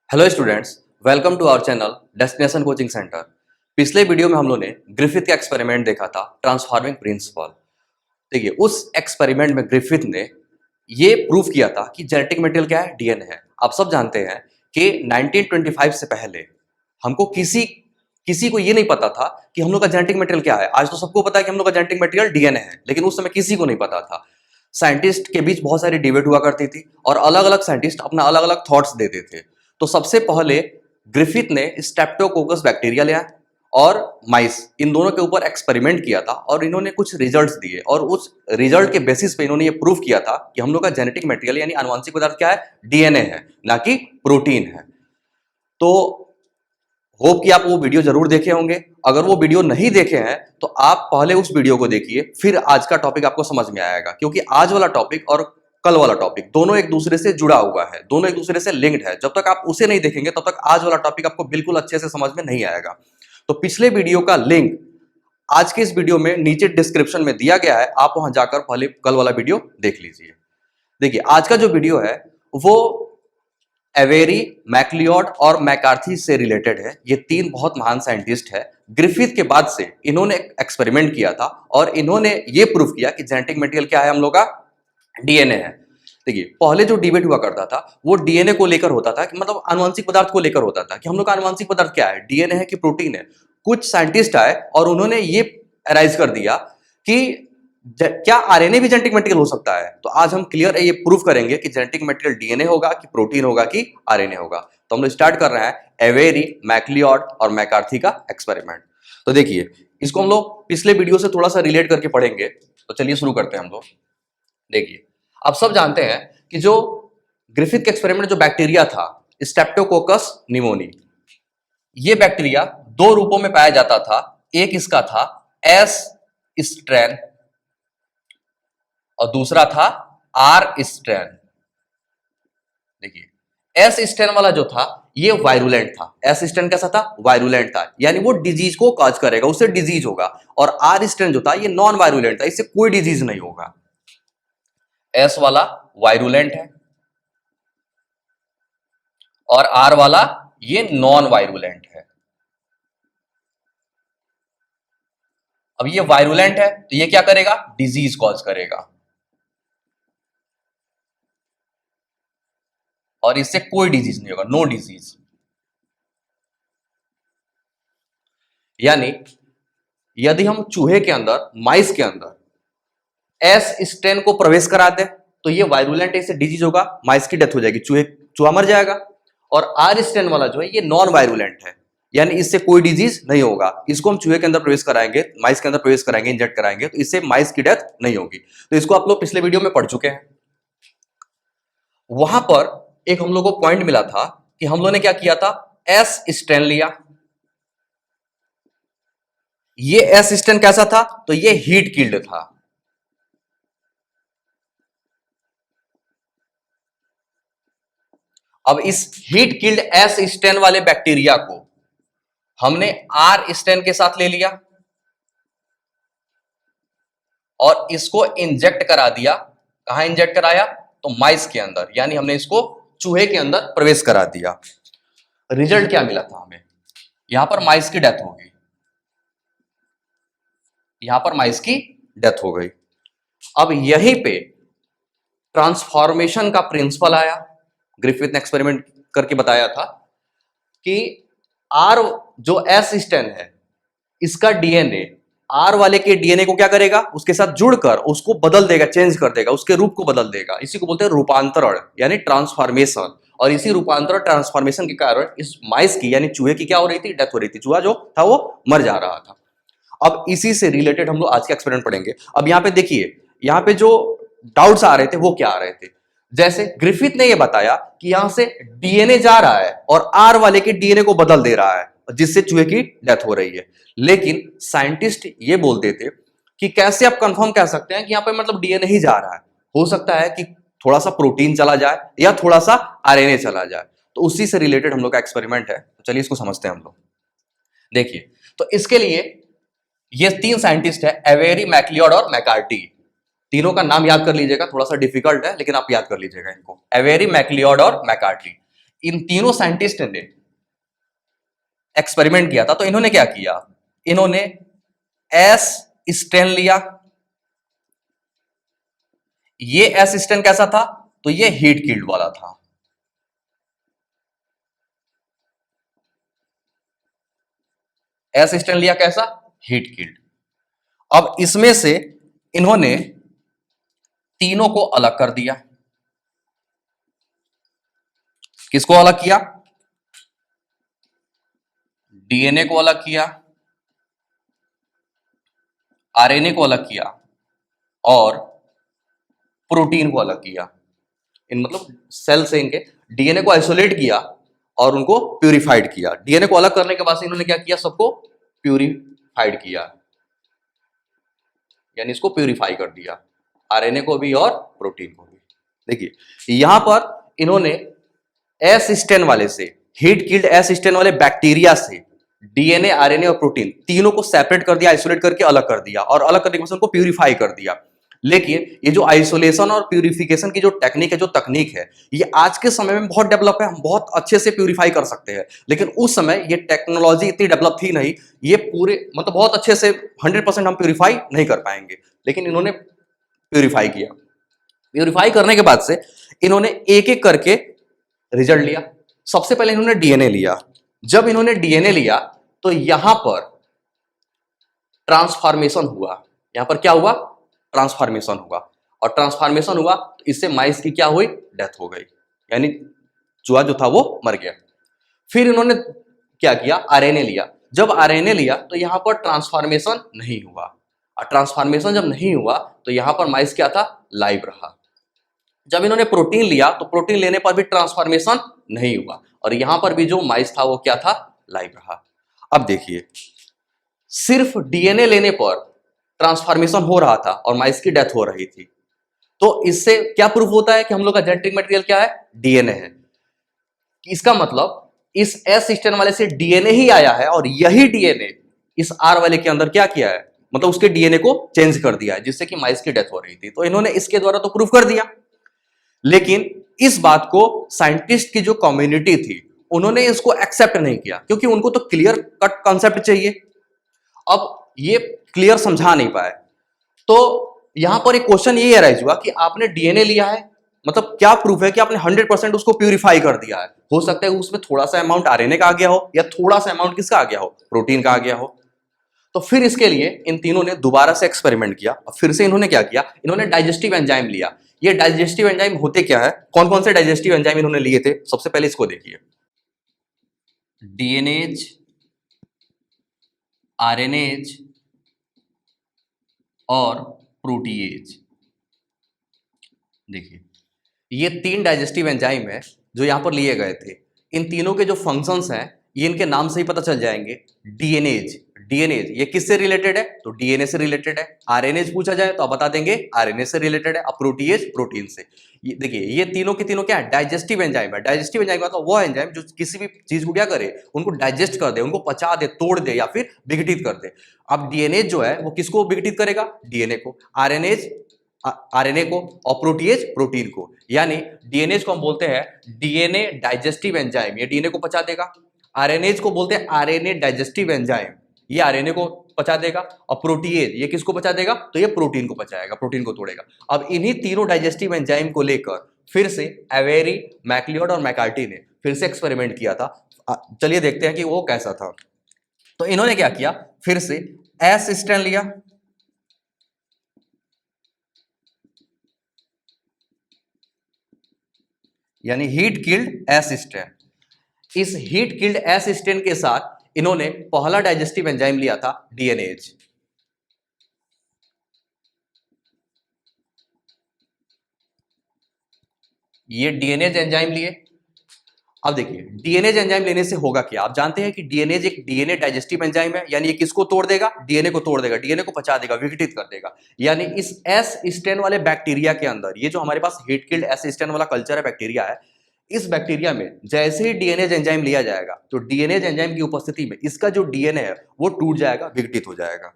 Hello students, welcome to our channel destination coaching centre. पिछले video में हम लोगों ने ग्रिफिथ का एक्सपेरिमेंट देखा था, ट्रांसफॉर्मिंग प्रिंसिपल। देखिए, उस एक्सपेरिमेंट में ग्रिफिथ ने ये प्रूव किया था कि जेनेटिक मटेरियल क्या है, डीएनए है। आप सब जानते हैं कि 1925 से पहले हमको किसी किसी को ये नहीं पता था कि हम लोग का जेनेटिक मटेरियल क्या है। आज तो सबको पता है कि हम लोग का जेनेटिक मटेरियल डीएनए है, लेकिन उस समय किसी को नहीं पता था। साइंटिस्ट के बीच बहुत सारी डिबेट हुआ करती थी और अलग अलग साइंटिस्ट अपना अलग अलग थॉट्स देते थे। तो सबसे पहले ग्रिफिथ ने स्ट्रेप्टोकोकस बैक्टीरिया लिया और माइस, इन दोनों के ऊपर एक्सपेरिमेंट किया था और इन्होंने कुछ रिजल्ट्स दिए और उस रिजल्ट के बेसिस पे इन्होंने ये प्रूव किया था कि हम लोग का जेनेटिक मटेरियल यानी आनुवंशिक पदार्थ क्या है, डीएनए है, ना कि प्रोटीन है। तो होप कि आप वो वीडियो जरूर देखे होंगे। अगर वो वीडियो नहीं देखे हैं तो आप पहले उस वीडियो को देखिए, फिर आज का टॉपिक आपको समझ में आएगा, क्योंकि आज वाला टॉपिक और कल वाला टॉपिक दोनों एक दूसरे से जुड़ा हुआ है, दोनों एक दूसरे से लिंक्ड है। जब तक आप उसे नहीं देखेंगे तब तक आज वाला टॉपिक आपको बिल्कुल अच्छे से समझ में नहीं आएगा। तो पिछले वीडियो का लिंक आज के इस वीडियो में नीचे डिस्क्रिप्शन में दिया गया है, आप वहां जाकर पहले कल वाला वीडियो देख लीजिए। देखिए, आज का जो वीडियो है वो एवेरी, मैक्लियोड और मैकार्थी से रिलेटेड है। ये तीन बहुत महान साइंटिस्ट है। ग्रिफिथ के बाद से इन्होंने एक्सपेरिमेंट किया था और इन्होंने ये प्रूव किया कि जेनेटिक मटेरियल क्या है, हम लोग का डीएनए है। देखिए, पहले जो डिबेट हुआ करता था वो डीएनए को लेकर होता था, कि मतलब आनुवंशिक पदार्थ को लेकर होता था कि हम लोग का आनुवंशिक पदार्थ क्या है, डीएनए है कि प्रोटीन है। कुछ साइंटिस्ट आए और उन्होंने ये अराइज कर दिया कि क्या आरएनए भी जेनेटिक मटेरियल हो सकता है। तो आज हम क्लियर है, ये प्रूफ करेंगे कि जेनेटिक मटेरियल डीएनए होगा कि प्रोटीन होगा कि आरएनए होगा। तो हम लोग स्टार्ट कर रहे हैं एवेरी, मैक्लियोड और मैकार्थी का एक्सपेरिमेंट। तो देखिए, इसको हम लोग पिछले वीडियो से थोड़ा सा रिलेट करके पढ़ेंगे। तो चलिए शुरू करते हैं हम लोग। देखिए, आप सब जानते हैं कि जो ग्रिफिथ के एक्सपेरिमेंट जो बैक्टीरिया था, स्ट्रेप्टोकोकस निमोनी, ये बैक्टीरिया दो रूपों में पाया जाता था। एक इसका था एस स्ट्रेन और दूसरा था आर स्ट्रेन। देखिए, एस स्ट्रेन वाला जो था ये वायरुलेंट था। एस स्ट्रेन कैसा था, वायरुलेंट था, यानी वो डिजीज को कॉज करेगा, उससे डिजीज होगा। और आर स्ट्रेन जो था ये नॉन वायरुलेंट था, इससे कोई डिजीज नहीं होगा। एस वाला वायरुलेंट है और आर वाला ये नॉन वायरुलेंट है। अब ये वायरुलेंट है तो ये क्या करेगा, डिजीज कॉज करेगा, और इससे कोई डिजीज नहीं होगा, नो डिजीज। यानी यदि हम चूहे के अंदर, माइस के अंदर एस स्ट्रेन को प्रवेश करा दे तो ये वायरुलेंट, इससे डिजीज होगा, माइस की डेथ हो जाएगी, चूहा मर जाएगा। और आर स्ट्रेन वाला जो है ये नॉन वायरुलेंट है, यानी इससे कोई डिजीज नहीं होगा। इसको हम चूहे के अंदर प्रवेश कराएंगे, माइस के अंदर प्रवेश कराएंगे, इंजेक्ट कराएंगे, तो इससे माइस की डेथ नहीं होगी। तो इसको आप लोग पिछले वीडियो में पढ़ चुके हैं। वहां पर एक हम लोग को पॉइंट मिला था कि हम लोग ने क्या किया था, एस स्ट्रेन लिया। ये एस स्ट्रेन कैसा था, तो ये हीट किल्ड था। अब इस हीट किल्ड एस स्ट्रेन वाले बैक्टीरिया को हमने आर स्ट्रेन के साथ ले लिया और इसको इंजेक्ट करा दिया। कहां इंजेक्ट कराया, तो माइस के अंदर, यानी हमने इसको चूहे के अंदर प्रवेश करा दिया। रिजल्ट क्या मिला था हमें, यहां पर माइस की डेथ हो गई, यहां पर माइस की डेथ हो गई। अब यहीं पे ट्रांसफॉर्मेशन का प्रिंसिपल आया। ग्रिफिथ ने एक्सपेरिमेंट करके बताया था कि आर जो एस स्ट्रेन है इसका डीएनए आर वाले के डीएनए को क्या करेगा, उसके साथ जुड़कर उसको बदल देगा, चेंज कर देगा, उसके रूप को बदल देगा। इसी को बोलते हैं रूपांतरण, यानी ट्रांसफॉर्मेशन। और इसी रूपांतरण, ट्रांसफॉर्मेशन के कारण इस माइस की यानी चूहे की क्या हो रही थी, डेथ हो रही थी। चूहा जो था वो मर जा रहा था। अब इसी से रिलेटेड हम लोग आज के एक्सपेरिमेंट पढ़ेंगे। अब यहाँ पे देखिए, यहाँ पे जो डाउट्स आ रहे थे वो क्या आ रहे थे। जैसे ग्रिफिथ ने ये बताया कि यहां से डीएनए जा रहा है और आर वाले के डीएनए को बदल दे रहा है, जिससे चूहे की डेथ हो रही है। लेकिन साइंटिस्ट ये बोलते थे कि कैसे आप कंफर्म कह सकते हैं कि यहाँ पे मतलब डीएनए ही जा रहा है, हो सकता है कि थोड़ा सा प्रोटीन चला जाए या थोड़ा सा आरएनए चला जाए। तो उसी से रिलेटेड हम लोग का एक्सपेरिमेंट है। तो चलिए इसको समझते हैं हम लोग। देखिए, तो इसके लिए ये तीन साइंटिस्ट है, एवेरी, मैक्लियोड और मैकार्टी। तीनों का नाम याद कर लीजिएगा, थोड़ा सा डिफिकल्ट है लेकिन आप याद कर लीजिएगा इनको, एवेरी, मैक्लियोड और मैकार्टी। इन तीनों साइंटिस्ट ने एक्सपेरिमेंट किया था। तो इन्होंने क्या किया, इन्होंने एस स्टेन लिया। ये एस स्टेन कैसा था, तो ये हीट कील्ड वाला था। एस स्टेन लिया कैसा, हीट कील्ड। अब इसमें से इन्होंने तीनों को अलग कर दिया। किसको अलग किया, डीएनए को अलग किया, आरएनए को अलग किया और प्रोटीन को अलग किया। इन मतलब सेल से इनके डीएनए को आइसोलेट किया और उनको प्यूरिफाइड किया। डीएनए को अलग करने के बाद से इन्होंने क्या किया, सबको प्यूरिफाइड किया, यानी इसको प्यूरिफाई कर दिया, आरएनए को भी और प्रोटीन को भी। देखिए यहां पर इन्होंने एस स्टेन वाले से, हीट किल्ड एस स्टेन वाले बैक्टीरिया से डीएनए, आरएनए और प्रोटीन तीनों को सेपरेट कर दिया, आइसोलेट करके अलग कर दिया और अलग करने के बाद उनको प्यूरिफाई कर दिया। लेकिन ये जो आइसोलेशन और प्यूरिफिकेशन की जो टेक्निक है, जो तकनीक है, ये आज के समय में बहुत डेवलप है, हम बहुत अच्छे से प्यूरिफाई कर सकते हैं। लेकिन उस समय ये टेक्नोलॉजी इतनी डेवलप थी नहीं, ये पूरे मतलब बहुत अच्छे से 100% हम प्यूरिफाई नहीं कर पाएंगे। लेकिन इन्होंने प्यूरिफाई किया। प्यूरिफाई करने के बाद से इन्होंने एक एक करके रिजल्ट लिया। सबसे पहले इन्होंने डीएनए लिया। जब इन्होंने डीएनए लिया तो यहां पर ट्रांसफॉर्मेशन हुआ। यहां पर क्या हुआ, ट्रांसफॉर्मेशन हुआ। और ट्रांसफॉर्मेशन हुआ तो इससे माइस की क्या हुई, डेथ हो गई, यानी चूहा जो था वो मर गया। फिर इन्होंने क्या किया, आरएनए लिया। जब आरएनए लिया तो यहां पर ट्रांसफॉर्मेशन नहीं हुआ, और ट्रांसफॉर्मेशन जब नहीं हुआ तो यहां पर माइस क्या था, लाइव रहा। जब इन्होंने प्रोटीन लिया तो प्रोटीन लेने पर भी ट्रांसफॉर्मेशन नहीं हुआ, और यहां पर भी जो माइस था वो क्या था, लाइव रहा। अब देखिए, सिर्फ डीएनए लेने पर ट्रांसफॉर्मेशन हो रहा था और माइस की डेथ हो रही थी। तो इससे क्या प्रूफ होता है कि हम लोग का जेनेटिक मटेरियल क्या है, डीएनए है। इसका मतलब इस एस स्ट्रैंड वाले से डीएनए ही आया है, और यही डीएनए इस आर वाले के अंदर क्या किया है, मतलब उसके डीएनए को चेंज कर दिया है, जिससे कि माइस की डेथ हो रही थी। तो इन्होंने इसके द्वारा तो प्रूफ कर दिया। लेकिन इस बात को साइंटिस्ट की जो कम्युनिटी थी उन्होंने इसको एक्सेप्ट नहीं किया, क्योंकि उनको तो क्लियर कट कॉन्सेप्ट चाहिए। अब ये क्लियर समझा नहीं पाए। तो यहां पर एक क्वेश्चन ये अराइज हुआ कि आपने डीएनए लिया है, मतलब क्या प्रूफ है कि आपने 100% उसको प्यूरिफाई कर दिया है। हो सकता है उसमें थोड़ा सा अमाउंट आरएनए का आ गया हो, या थोड़ा सा अमाउंट किसका आ गया हो, प्रोटीन का आ गया हो। तो फिर इसके लिए इन तीनों ने दोबारा से एक्सपेरिमेंट किया, और फिर से इन्होंने क्या किया, इन्होंने डाइजेस्टिव एंजाइम लिया। ये डाइजेस्टिव एंजाइम होते क्या है, कौन कौन से डाइजेस्टिव एंजाइम इन्होंने लिए थे, सबसे पहले इसको देखिए, डीएनएज, आरएनएज और प्रोटीएज। देखिए ये तीन डाइजेस्टिव एंजाइम है जो यहां पर लिए गए थे। इन तीनों के जो फंक्शंस हैं ये इनके नाम से ही पता चल जाएंगे। डीएनएज, डीएनएज ये किससे रिलेटेड है, तो डीएनए से रिलेटेड है। आरएनएज पूछा जाए तो आप बता देंगे आरएनए से रिलेटेड है। अब प्रोटीएज, प्रोटीन से। ये देखिए ये तीनों के तीनों क्या है, डाइजेस्टिव एंजाइम है। डाइजेस्टिव एंजाइम मतलब वो एंजाइम जो किसी भी चीज को क्या करे, उनको डाइजेस्ट कर दे, उनको पचा दे, तोड़ दे या फिर विघटित कर दे। अब डीएनए जो है वो किसको विघटित करेगा, डीएनए को, आरएनएज आरएनए को, और प्रोटीएज प्रोटीन को। यानी डीएनएज को हम बोलते हैं डीएनए डाइजेस्टिव एंजाइम, ये डीएनए को पचा देगा। आरएनएज को बोलते हैं आरएनए डाइजेस्टिव एंजाइम, ये आरएनए को पचा देगा। और प्रोटीएज ये किसको पचा देगा, तो ये प्रोटीन को पचाएगा, प्रोटीन को तोड़ेगा। अब इन्हीं तीनों डाइजेस्टिव एंजाइम को लेकर फिर से एवेरी, मैक्लियोड और मैकार्टी ने फिर से एक्सपेरिमेंट किया था। चलिए देखते हैं कि वो कैसा था। तो इन्होंने क्या किया, फिर से एस स्ट्रैंड लिया, यानी हीट किल्ड एस स्ट्रैंड। इस हीट किल्ड एस स्ट्रैंड के साथ इन्होंने पहला डाइजेस्टिव एंजाइम लिया था डीएनएज। ये डीएनएज एंजाइम लिए। अब देखिए डीएनएज एंजाइम लेने से होगा क्या, आप जानते हैं कि डीएनएज एक डीएनए डाइजेस्टिव एंजाइम है, यानी ये किसको तोड़ देगा, डीएनए को तोड़ देगा, डीएनए को पचा देगा, विघटित कर देगा। यानी इस एस स्ट्रैंड वाले बैक्टीरिया के अंदर, ये जो हमारे पास हीट किल्ड एस स्ट्रैंड वाला कल्चर है, बैक्टीरिया है, इस बैक्टीरिया में जैसे ही डीएनएज एंजाइम लिया जाएगा तो डीएनएज एंजाइम की उपस्थिति में इसका जो डीएनए है वो टूट जाएगा, विघटित हो जाएगा।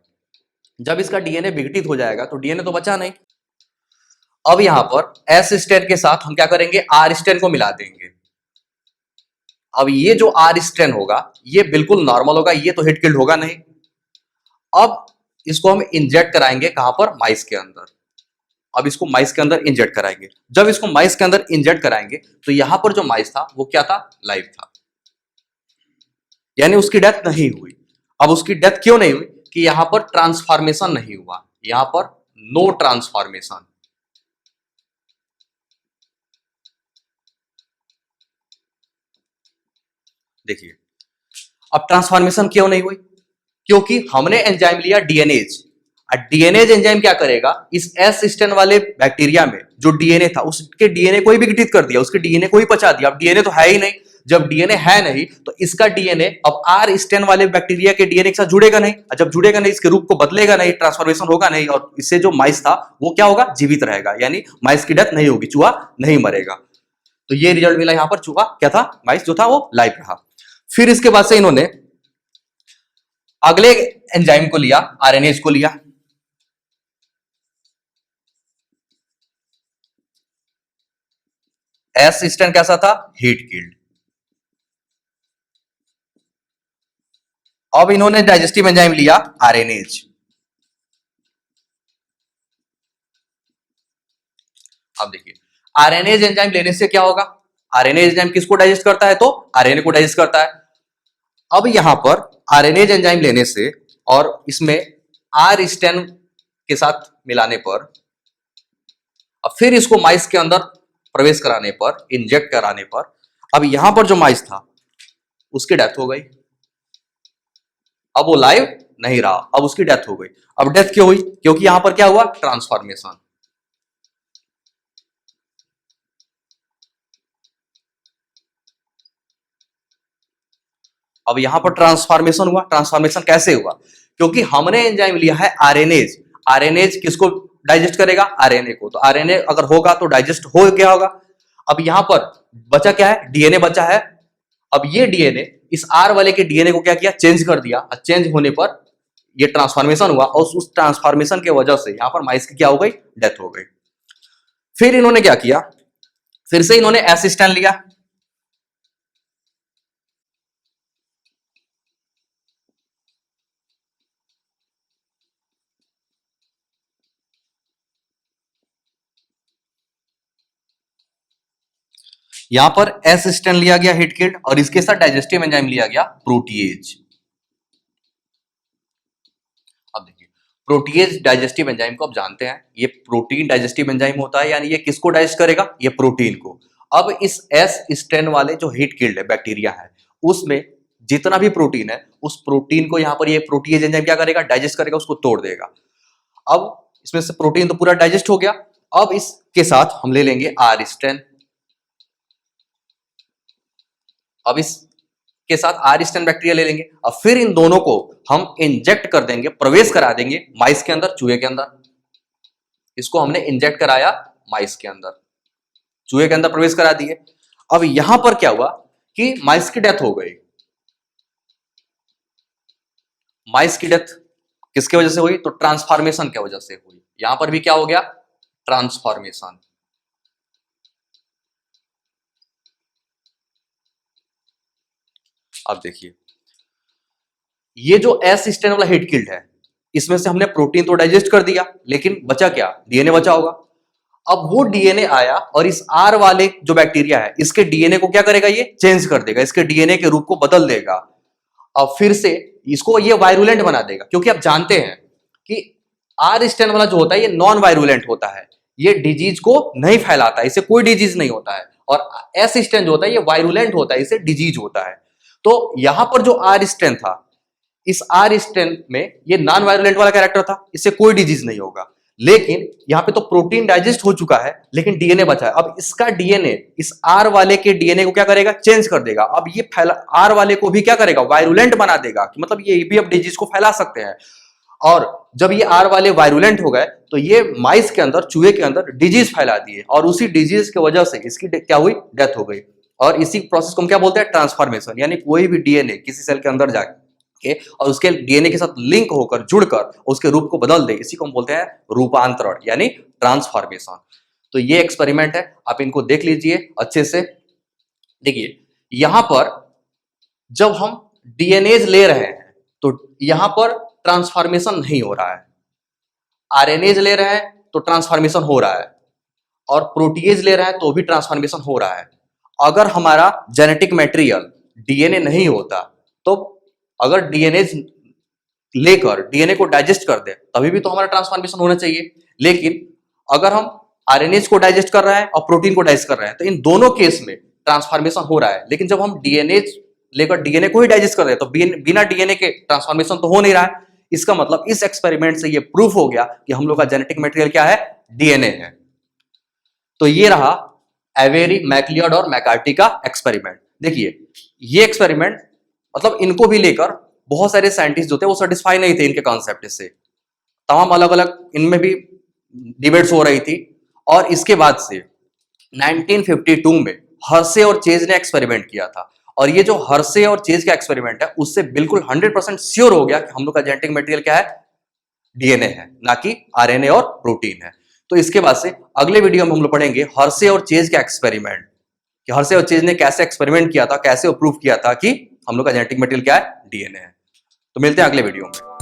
जब इसका डीएनए विघटित हो जाएगा तो डीएनए तो बचा नहीं। अब यहां पर एस स्ट्रैंड के साथ हम क्या करेंगे, आर स्ट्रैंड को मिला देंगे। अब ये जो आर स्ट्रेन होगा ये बिल्कुल नॉर्मल होगा, ये तो हिट किल्ड होगा नहीं। अब इसको हम इंजेक्ट कराएंगे कहां पर, माइस के अंदर। अब इसको माइस के अंदर इंजेक्ट कराएंगे। जब इसको माइस के अंदर इंजेक्ट कराएंगे तो यहां पर जो माइस था वो क्या था, लाइव था, यानी उसकी डेथ नहीं हुई। अब उसकी डेथ क्यों नहीं हुई, कि यहां पर ट्रांसफॉर्मेशन नहीं हुआ, यहां पर नो ट्रांसफॉर्मेशन। देखिए अब ट्रांसफॉर्मेशन क्यों नहीं हुई, क्योंकि हमने एंजाइम लिया डीएनएज। डीएनएज एंजाइम क्या करेगा, इस एस स्टेन वाले बैक्टीरिया में जो डीएनए था उसके डीएनए को ही विघटित कर दिया, उसके डीएनए को ही पचा दिया। अब डीएनए तो है ही नहीं, जब डीएनए है नहीं तो इसका डीएनए अब आर स्टेन वाले बैक्टीरिया के डीएनए के साथ जुड़ेगा नहीं। जब जुड़ेगा नहीं, इसके रूप को बदलेगा नहीं, ट्रांसफॉर्मेशन होगा नहीं, और इससे जो माइस था वो क्या होगा, जीवित रहेगा, यानी माइस की डेथ नहीं होगी, चूहा नहीं मरेगा। तो ये रिजल्ट मिला यहां पर, चूहा क्या था, माइस जो था वो लाइव रहा। फिर इसके बाद से इन्होंने अगले एंजाइम को लिया, आरएनएज को लिया। एस स्टेन कैसा था, हीट किल्ड। अब इन्होंने डाइजेस्टिव एंजाइम लिया आरएनएज। अब देखिए आरएनएज एंजाइम लेने से क्या होगा, आरएनएज एंजाइम किसको डाइजेस्ट करता है, तो आरएनए को डाइजेस्ट करता है। अब यहां पर आरएनएज एंजाइम लेने से और इसमें आर स्टेन के साथ मिलाने पर, अब फिर इसको माइस के अंदर प्रवेश कराने पर, इंजेक्ट कराने पर, अब यहां पर जो माइस था उसकी डेथ हो गई। अब वो लाइव नहीं रहा, अब उसकी डेथ हो गई। अब डेथ क्यों हुई, क्योंकि यहां पर क्या हुआ, ट्रांसफॉर्मेशन। अब यहां पर ट्रांसफॉर्मेशन हुआ। ट्रांसफॉर्मेशन कैसे हुआ, क्योंकि हमने एंजाइम लिया है आरएनएज। आरएनएज किसको डाइजेस्ट करेगा, आरएनए को। तो आरएनए अगर होगा तो डाइजेस्ट हो गया होगा। अब यहां पर बचा क्या है, डीएनए बचा है। अब ये डीएनए इस आर वाले के डीएनए को क्या किया, चेंज कर दिया। चेंज होने पर ये ट्रांसफॉर्मेशन हुआ, और उस ट्रांसफॉर्मेशन के वजह से यहां पर माइस की क्या हो गई, डेथ हो गई। फिर इन्होंने क्या किया, फिर से इन्होंने एसिस्टेंट लिया। यहां पर एसिस्टेंट लिया गया हिट किल्ड, और इसके साथ डाइजेस्टिव एंजाइम लिया गया प्रोटीएज। अब देखिए प्रोटीएज डाइजेस्टिव एंजाइम को आप जानते हैं, ये प्रोटीन डाइजेस्टिव एंजाइम होता है, यानी ये किसको डाइजेस्ट करेगा, ये प्रोटीन को। अब इस एस स्ट्रेन वाले जो हिट किल्ड है बैक्टीरिया है, उसमें जितना भी प्रोटीन है उस प्रोटीन को यहां पर ये प्रोटीएज एंजाइम क्या करेगा, डाइजेस्ट करेगा, उसको तोड़ देगा। अब इसमें से प्रोटीन तो पूरा डाइजेस्ट हो गया। अब इसके साथ हम ले लेंगे आर स्ट्रेन। अब इसके साथ आर स्टेन बैक्टीरिया ले लेंगे, और फिर इन दोनों को हम इंजेक्ट कर देंगे, प्रवेश करा देंगे माइस के अंदर, चूहे के अंदर। इसको हमने इंजेक्ट कराया माइस के अंदर, चूहे के अंदर प्रवेश करा दिए। अब यहां पर क्या हुआ कि माइस की डेथ हो गई। माइस की डेथ किसके वजह से हुई, तो ट्रांसफॉर्मेशन की वजह से हुई। यहां पर भी क्या हो गया, ट्रांसफॉर्मेशन। अब देखिए ये जो एस स्टेन वाला हिट किल्ड है, इसमें से हमने प्रोटीन तो डाइजेस्ट कर दिया, लेकिन बचा क्या, डीएनए बचा होगा। अब वो डीएनए आया और इस आर वाले जो बैक्टीरिया है इसके डीएनए को क्या करेगा, ये चेंज कर देगा, इसके डीएनए के रूप को बदल देगा। अब फिर से इसको ये वायरुलेंट बना देगा, क्योंकि आप जानते हैं कि आर स्टेन वाला जो होता है ये नॉन वायरुलेंट होता है, ये डिजीज को नहीं फैलाता है, इससे कोई डिजीज नहीं होता है। और एस स्टेन जो होता है ये वायरुलेंट होता है, इससे डिजीज होता है। तो यहां पर जो आर स्टेन था, इस आर स्टेन में ये नॉन वायरुलेंट वाला कैरेक्टर था, इससे कोई डिजीज नहीं होगा। लेकिन यहां पे तो प्रोटीन डाइजेस्ट हो चुका है, लेकिन डीएनए बचा है। अब इसका डीएनए इस आर वाले के डीएनए को क्या करेगा, चेंज कर देगा। अब ये फैला, आर वाले को भी क्या करेगा, वायरुलेंट बना देगा, कि मतलब ये भी अब डिजीज को फैला सकते हैं। और जब ये आर वाले वायरुलेंट हो गए तो ये माइस के अंदर, चूहे के अंदर डिजीज फैला दिए, और उसी डिजीज की वजह से इसकी क्या हुई, डेथ हो गई। और इसी प्रोसेस को हम क्या बोलते हैं, ट्रांसफॉर्मेशन। यानी कोई भी डीएनए किसी सेल के अंदर जाके और उसके डीएनए के साथ लिंक होकर, जुड़कर उसके रूप को बदल दे, इसी को हम बोलते हैं रूपांतरण, यानी ट्रांसफॉर्मेशन। तो ये एक्सपेरिमेंट है, आप इनको देख लीजिए अच्छे से। देखिए यहां पर जब हम डीएनएज ले रहे हैं तो यहां पर ट्रांसफॉर्मेशन नहीं हो रहा है, आरएनएज ले रहे हैं तो ट्रांसफॉर्मेशन हो रहा है, और प्रोटीएज ले रहे हैं तो भी ट्रांसफॉर्मेशन हो रहा है। अगर हमारा जेनेटिक मटेरियल डीएनए नहीं होता तो अगर डीएनए लेकर डीएनए को डाइजेस्ट कर दे तभी भी तो हमारा ट्रांसफॉर्मेशन होना चाहिए। लेकिन अगर हम आरएनएज को डाइजेस्ट कर रहे हैं और प्रोटीन को डाइजेस्ट कर रहे हैं तो इन दोनों केस में ट्रांसफॉर्मेशन हो रहा है। लेकिन जब हम डीएनए लेकर डीएनए को ही डाइजेस्ट कर रहे हैं तो बिना डीएनए के ट्रांसफॉर्मेशन तो हो नहीं रहा है। इसका मतलब इस एक्सपेरिमेंट से ये प्रूफ हो गया कि हम लोग का जेनेटिक मटेरियल क्या है, डीएनए है। तो ये रहा एवेरी, मैकलियड और मैकार्टी का एक्सपेरिमेंट। देखिए ये एक्सपेरिमेंट मतलब इनको भी लेकर बहुत सारे साइंटिस्ट जो थे वो सेटिस्फाई नहीं थे इनके कॉन्सेप्ट से, तमाम अलग अलग इनमें भी डिबेट्स हो रही थी। और इसके बाद से 1952 में हर्शे और चेज ने एक्सपेरिमेंट किया था, और ये जो हर्शे और चेज का एक्सपेरिमेंट है उससे बिल्कुल 100% श्योर हो गया कि हम लोग का जेनेटिक मटेरियल क्या है, डीएनए है, ना कि आरएनए और प्रोटीन है। तो इसके बाद से अगले वीडियो में हम लोग पढ़ेंगे हर्शे और चेज का एक्सपेरिमेंट, कि हर्शे और चेज ने कैसे एक्सपेरिमेंट किया था, कैसे प्रूव किया था कि हम लोग का जेनेटिक मटेरियल क्या है, डीएनए है। तो मिलते हैं अगले वीडियो में।